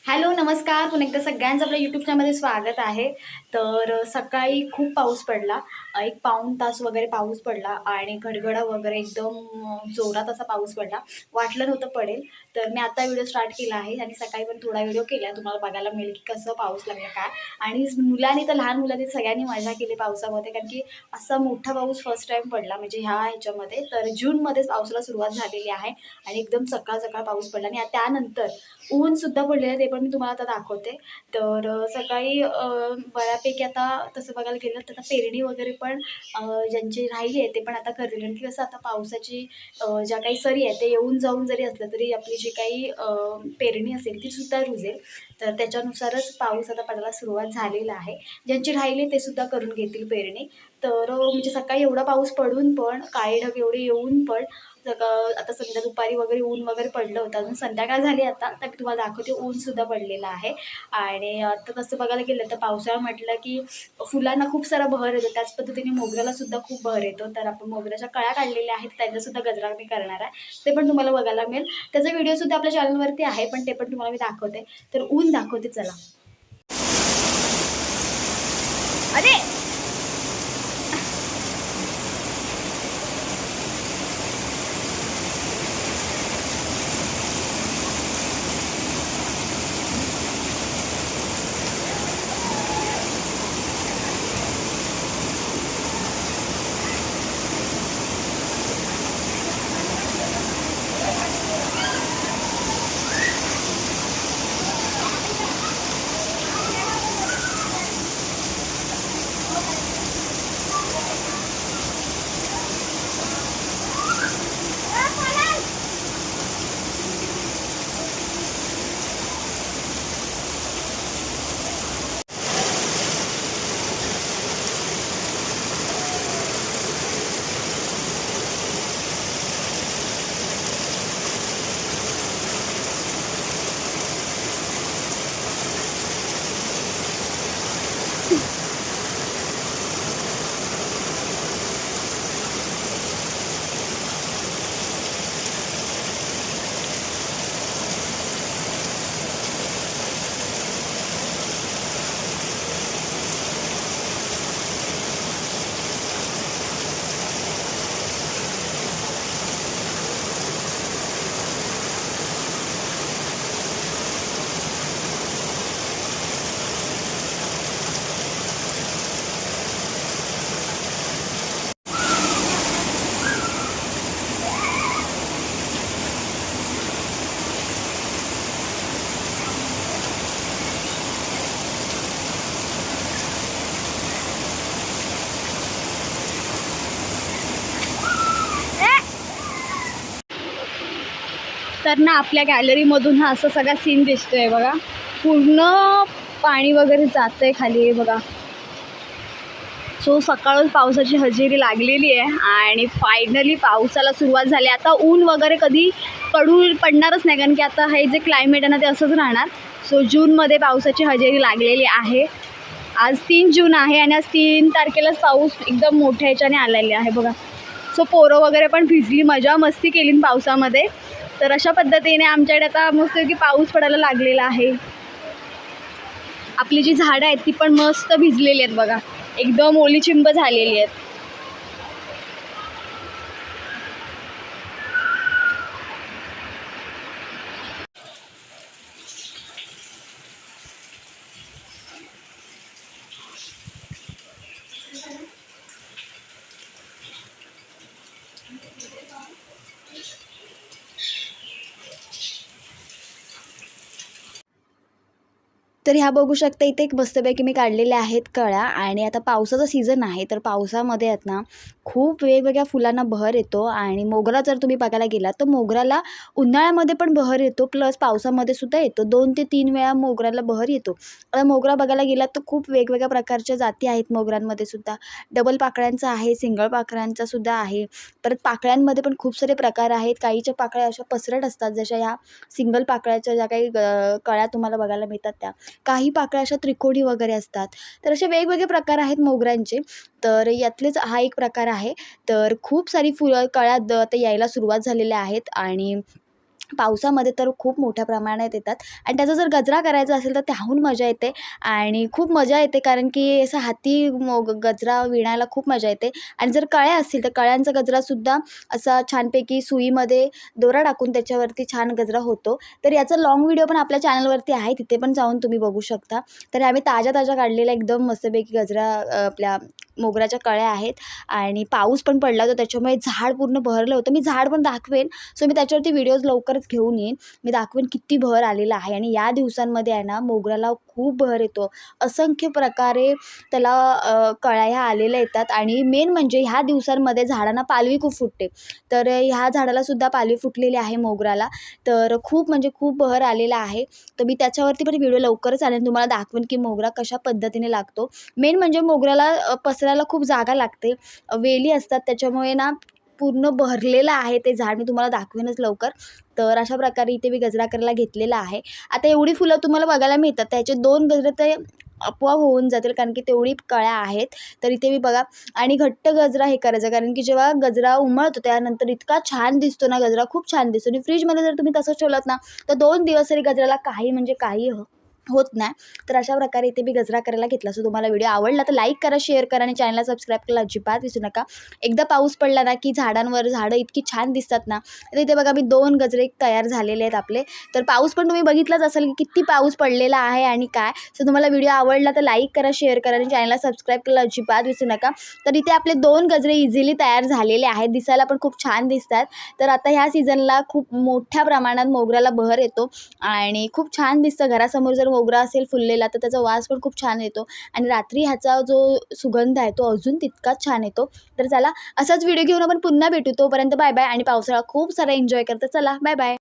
Hello, नमस्कार. पुन्हा एकदा सगळ्यांचं आपल्या यूट्यूब चॅनलमध्ये स्वागत आहे. तर सकाळी खूप पाऊस पडला. एक पाऊण तास वगैरे पाऊस पडला आणि घडघडा वगैरे एकदम जोरात असा पाऊस पडला. वाटलं नव्हतं पडेल. तर मी आता व्हिडिओ स्टार्ट केला आहे आणि सकाळी पण थोडा व्हिडिओ केला. तुम्हाला बघायला मिळेल की कसं पाऊस लागला काय. आणि मुलांनी तर लहान मुलांनी सगळ्यांनी मजा केली पावसामध्ये, कारण की असा मोठा पाऊस फर्स्ट टाईम पडला म्हणजे ह्याच्यामध्ये. तर जूनमध्येच पावसाला सुरुवात झालेली आहे आणि एकदम सकाळ सकाळ पाऊस पडला आणि त्यानंतर ऊनसुद्धा पडलेलं आहे, ते पण मी तुम्हाला आता दाखवते. तर सकाळी बऱ्यापैकी आता तसं बघायला गेलं तर आता पेरणी वगैरे पण ज्यांची राहिली आहे ते पण आता करतील. कारण की कसं आता पावसाची ज्या काही सरी आहेत ते येऊन जाऊन जरी असलं तरी आपली जी काही पेरणी असेल ती सुद्धा रुजेल. तर त्याच्यानुसारच पाऊस आता पडायला सुरुवात झालेला आहे. ज्यांची राहिली ते सुद्धा करून घेतील पेरणी. तर म्हणजे सकाळी एवढा पाऊस पडून पण काळे ढग एवढे येऊन पण आता समजा दुपारी वगैरे ऊन वगैरे पडलं होतं. अजून संध्याकाळ झाली आता, तर मी तुम्हाला दाखवते ऊनसुद्धा पडलेलं आहे. आणि आता तसं बघायला गेलं तर पावसाळा म्हटलं की फुलांना खूप सारा बहर येतो. त्याच पद्धतीने मोगऱ्याला सुद्धा खूप बहर येतो. तर आपण मोगऱ्याच्या कळ्या काढलेल्या आहेत, त्याचासुद्धा गजरा मी करणार आहे. ते पण तुम्हाला बघायला मिळेल. त्याचा व्हिडिओसुद्धा आपल्या चॅनलवरती आहे, पण ते पण तुम्हाला मी दाखवते. तर ऊन दाखवते चला. अरे तर ना आपल्या गॅलरीमधून हा असा सगळा सीन दिसतोय बघा. पूर्ण पाणी वगैरे जातंय खाली हे बघा. सो सकाळच पावसाची हजेरी लागलेली आहे आणि फायनली पावसाला सुरुवात झाली. आता ऊन वगैरे कधी पडणारच नाही, कारण की आता हे जे क्लायमेट आहे ना ते असंच राहणार. सो जूनमध्ये पावसाची हजेरी लागलेली आहे. आज 3 जून आहे आणि आज 3 तारखेलाच पाऊस एकदम मोठ्या ह्याच्याने आलेले आहे बघा. सो पोरं वगैरे पण भिजली, मजा मस्ती केली पावसामध्ये. तर अशा पद्धतीने आमच्याकडे आता मस्त की पाऊस पडायला लागलेला आहे. आपली जी झाडं आहेत ती पण मस्त भिजलेली आहेत बघा, एकदम ओली चिंब झालेली आहेत. तर ह्या बघू शकता इथे एक मस्तपैकी मी काढलेल्या आहेत कळ्या. आणि आता पावसाचा सीझन आहे, तर पावसामध्ये आहेत ना खूप वेगवेगळ्या फुलांना बहर येतो. आणि मोगरा जर तुम्ही बघायला गेलात तर मोगऱ्याला उन्हाळ्यामध्ये पण बहर येतो, प्लस पावसामध्ये सुद्धा येतो. 2 ते 3 वेळा मोगऱ्याला बहर येतो. आता मोगरा बघायला गेलात तर खूप वेगवेगळ्या प्रकारच्या जाती आहेत मोगऱ्यांमध्ये सुद्धा. डबल पाकळ्यांचा आहे, सिंगल पाकळ्यांचा सुद्धा आहे. परत पाकळ्यांमध्ये पण खूप सारे प्रकार आहेत. काहीच्या पाकळ्या अशा पसरट असतात, जशा ह्या सिंगल पाकळ्याच्या ज्या काही कळ्या तुम्हाला बघायला मिळतात त्या. काही पाकळ्या अशा त्रिकोणी वगैरे असतात. तर असे वेगवेगळे प्रकार आहेत मोगऱ्यांचे. तर यातलेच हा एक प्रकार आहे. तर खूप सारी फुलं कळ्या आता यायला सुरुवात झालेल्या आहेत. आणि पावसामध्ये तर खूप मोठ्या प्रमाणात येतात आणि त्याचा जर गजरा करायचा असेल तर त्याहून मजा येते आणि खूप मजा येते, कारण की असं हाती गजरा विणायला खूप मजा येते. आणि जर कळ्या असतील तर कळ्यांचा गजरासुद्धा असा छानपैकी सुईमध्ये दोरा टाकून त्याच्यावरती छान गजरा होतो. तर याचा लाँग व्हिडिओ पण आपल्या चॅनलवरती आहे, तिथे पण जाऊन तुम्ही बघू शकता. तर आम्ही ताज्या काढलेल्या एकदम मस्तपैकी गजरा आपल्या मोगऱ्याच्या कळ्या आहेत आणि पाऊस पण पडला होता त्याच्यामुळे झाड पूर्ण बहरलं होतं. मी झाड पण दाखवेन, सो मी त्याच्यावरती व्हिडिओज लवकरच घेऊन येईन. मी दाखवेन किती बहर आलेला आहे आणि या दिवसांमध्ये आहे ना मोगऱ्याला खूप बहर येतो. असंख्य प्रकारे त्याला कळ्या ह्या आलेल्या येतात आणि मेन म्हणजे ह्या दिवसांमध्ये झाडांना पालवी खूप फुटते. तर ह्या झाडालासुद्धा पालवी फुटलेली आहे मोगऱ्याला. तर खूप म्हणजे खूप बहर आलेला आहे. तर मी त्याच्यावरती पण व्हिडिओ लवकरच आणेन, तुम्हाला दाखवेन की मोगरा कशा पद्धतीने लागतो. मेन म्हणजे मोगऱ्याला पसरायला खूप जागा लागते. वेली असतात त्याच्यामुळे ना पूर्ण बहरलेलं आहे ते झाड. मी तुम्हाला दाखवेनच लवकर. तर अशा प्रकारे इथे मी गजरा करायला घेतलेला आहे. आता एवढी फुलं तुम्हाला बघायला मिळतात, त्याचे 2 गजरे ते आपोआप होऊन जातील, कारण की तेवढी कळ्या आहेत. तर इथे मी बघा आणि घट्ट गजरा हे करायचा, कारण की जेव्हा गजरा उमळतो त्यानंतर इतका छान दिसतो ना गजरा, खूप छान दिसतो. आणि फ्रीजमध्ये जर तुम्ही तसंच ठेवलात ना तर 2 दिवस तरी गजराला काही म्हणजे काही होत नाही. तर अशा प्रकारे इथे मी गजरा करायला घेतला. सो तुम्हाला व्हिडिओ आवडला तर लाईक करा, शेअर करा आणि चॅनलला सबस्क्राईब करायला अजिबात विसरू नका. एकदा पाऊस पडला ना की झाडांवर झाडं इतकी छान दिसतात ना. तर इथे बघा मी 2 गजरे तयार झालेले आहेत आपले. तर पाऊस पण तुम्ही बघितलाच असेल की किती पाऊस पडलेला आहे आणि काय. सो तुम्हाला व्हिडिओ आवडला तर लाईक करा, शेअर करा आणि चॅनलला सबस्क्राईब करायला अजिबात विसरू नका. तर इथे आपले 2 गजरे इझिली तयार झालेले आहेत. दिसायला पण खूप छान दिसतात. तर आता ह्या सीझनला खूप मोठ्या प्रमाणात मोगऱ्याला बहर येतो आणि खूप छान दिसतं. घरासमोर जर मोगरा असेल फुललेला तर त्याचा वास पण खूप छान येतो आणि रात्री ह्याचा जो सुगंध आहे तो अजून तितकाच छान येतो. तर चला, असाच व्हिडिओ घेऊन आपण पुन्हा भेटू. तोपर्यंत बाय बाय आणि पावसाळा खूप सारा एन्जॉय करता. चला बाय बाय.